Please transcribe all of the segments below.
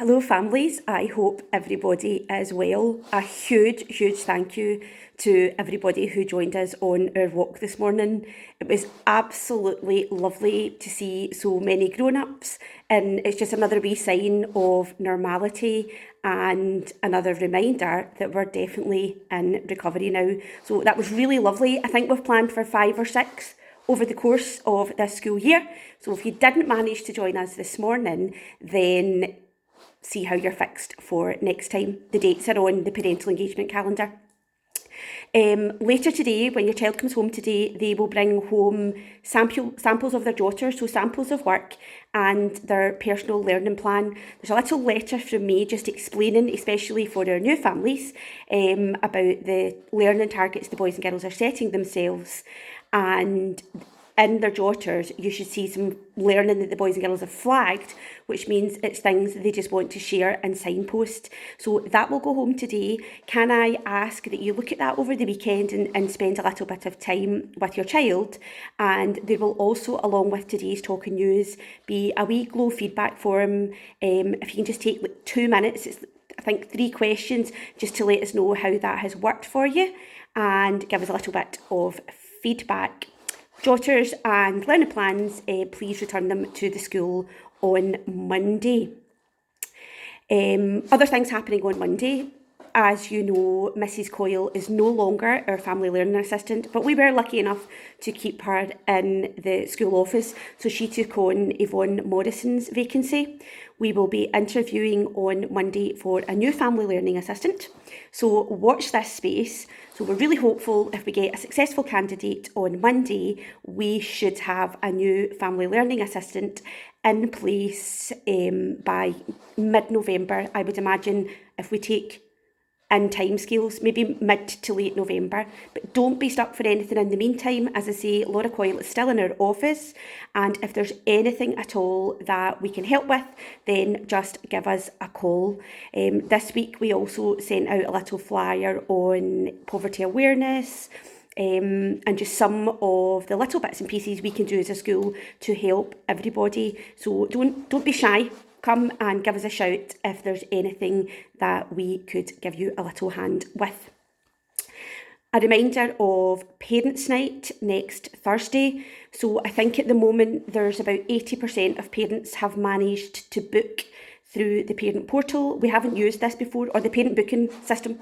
Hello, families. I hope everybody is well. A huge thank you to everybody who joined us on our walk this morning. It was absolutely lovely to see so many grown-ups, and it's just another wee sign of normality and another reminder that we're definitely in recovery now. So that was really lovely. I think we've planned for 5 or 6 over the course of this school year. So if you didn't manage to join us this morning, then see how you're fixed for next time. The dates are on the parental engagement calendar. Later today, when your child comes home today, they will bring home samples of their daughter, so samples of work and their personal learning plan. There's a little letter from me just explaining, especially for our new families, about the learning targets the boys and girls are setting themselves. And in their daughters, you should see some learning that the boys and girls have flagged, which means it's things they just want to share and signpost. So that will go home today. Can I ask that you look at that over the weekend and spend a little bit of time with your child? And there will also, along with today's Talking News, be a wee glow feedback form. If you can just take like 2 minutes, it's I think 3 questions, just to let us know how that has worked for you and give us a little bit of feedback. Jotters and learning plans, please return them to the school on Monday. Other things happening on Monday. As you know, Mrs. Coyle is no longer our family learning assistant, but we were lucky enough to keep her in the school office, so she took on Yvonne Morrison's vacancy. We will be interviewing on Monday for a new family learning assistant, so watch this space. So we're really hopeful if we get a successful candidate on Monday, we should have a new family learning assistant in place by mid-November. I would imagine if we take in timescales, maybe mid to late November. But don't be stuck for anything in the meantime. As I say, Laura Coyle is still in her office, and if there's anything at all that we can help with, then just give us a call. This week we also sent out a little flyer on poverty awareness, and just some of the little bits and pieces we can do as a school to help everybody. So don't be shy. Come and give us a shout if there's anything that we could give you a little hand with. A reminder of Parents' Night next Thursday. So I think at the moment there's about 80% of parents have managed to book through the parent portal. We haven't used this before, or the parent booking system.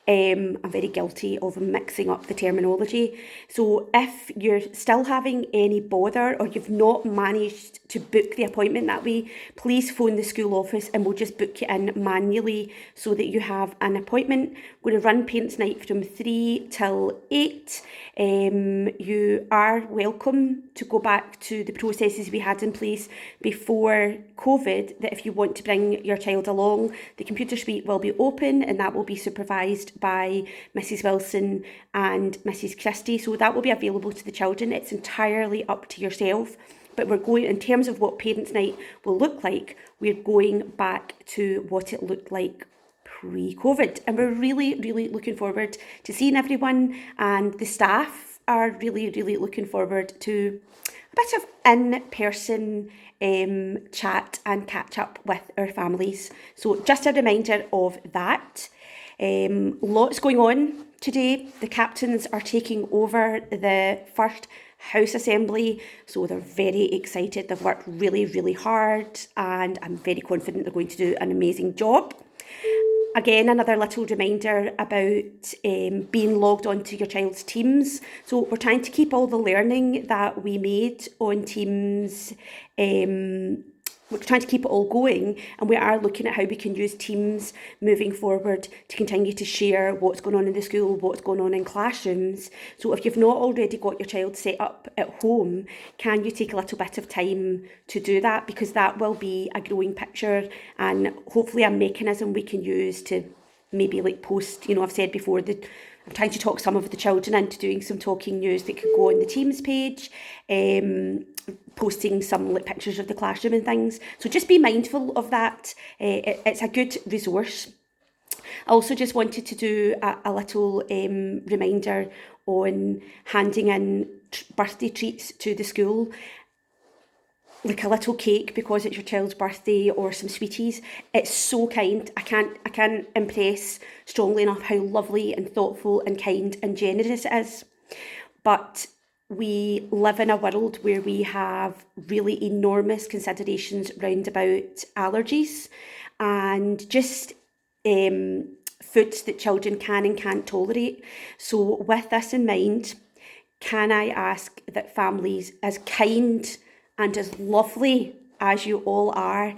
I'm very guilty of mixing up the terminology. So if you're still having any bother or you've not managed to book the appointment that way, please phone the school office and we'll just book you in manually so that you have an appointment. We're going to run Parents' Night from 3 till 8. You are welcome to go back to the processes we had in place before COVID, that if you want to bring your child along, the computer suite will be open and that will be supervised by Mrs. Wilson and Mrs. Christie. So that will be available to the children. It's entirely up to yourself. But we're going, in terms of what Parents' Night will look like, we're going back to what it looked like pre-COVID. And we're really looking forward to seeing everyone, and the staff are really looking forward to a bit of in-person chat and catch up with our families. So just a reminder of that. Lots going on today. The captains are taking over the first House Assembly, so they're very excited. They've worked really hard, and I'm very confident they're going to do an amazing job. Again, another little reminder about being logged onto your child's Teams. So we're trying to keep all the learning that we made on Teams, we're trying to keep it all going, and we are looking at how we can use Teams moving forward to continue to share what's going on in the school, what's going on in classrooms. So if you've not already got your child set up at home, can you take a little bit of time to do that? Because that will be a growing picture and hopefully a mechanism we can use to maybe like post, I've said before that I'm trying to talk some of the children into doing some Talking News that could go on the Teams page, posting some like pictures of the classroom and things. So just be mindful of that. It's a good resource. I also just wanted to do a little reminder on handing in birthday treats to the school. like a little cake because it's your child's birthday, or some sweeties. It's so kind. I can't impress strongly enough how lovely and thoughtful and kind and generous it is. But we live in a world where we have really enormous considerations round about allergies and just foods that children can and can't tolerate. So with this in mind, can I ask that families, as kind and as lovely as you all are,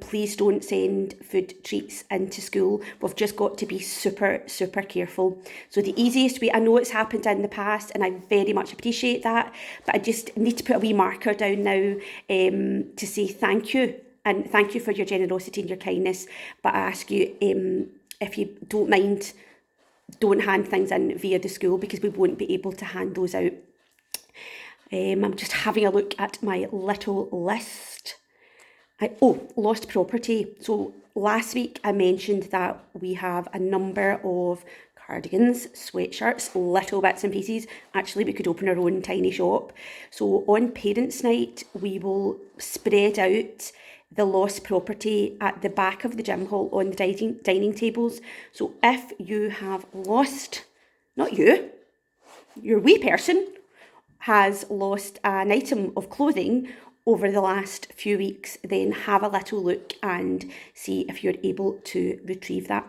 please don't send food treats into school. We've just got to be super, super careful. So the easiest way, I know it's happened in the past and I very much appreciate that, but I just need to put a wee marker down now to say thank you. And thank you for your generosity and your kindness. But I ask you, if you don't mind, don't hand things in via the school, because we won't be able to hand those out. I'm just having a look at my little list. Lost property. So last week I mentioned that we have a number of cardigans, sweatshirts, little bits and pieces. Actually, we could open our own tiny shop. So on Parents' Night, we will spread out the lost property at the back of the gym hall on the dining tables. So if you have lost, not you, your wee person has lost an item of clothing over the last few weeks, then have a little look and see if you're able to retrieve that.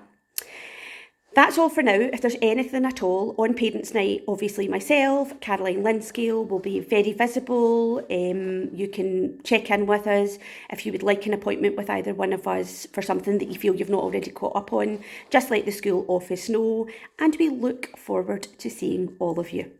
That's all for now. If there's anything at all on Parents' Night, obviously myself, Caroline Linscale, will be very visible. You can check in with us if you would like an appointment with either one of us for something that you feel you've not already caught up on. Just let the school office know, and we look forward to seeing all of you.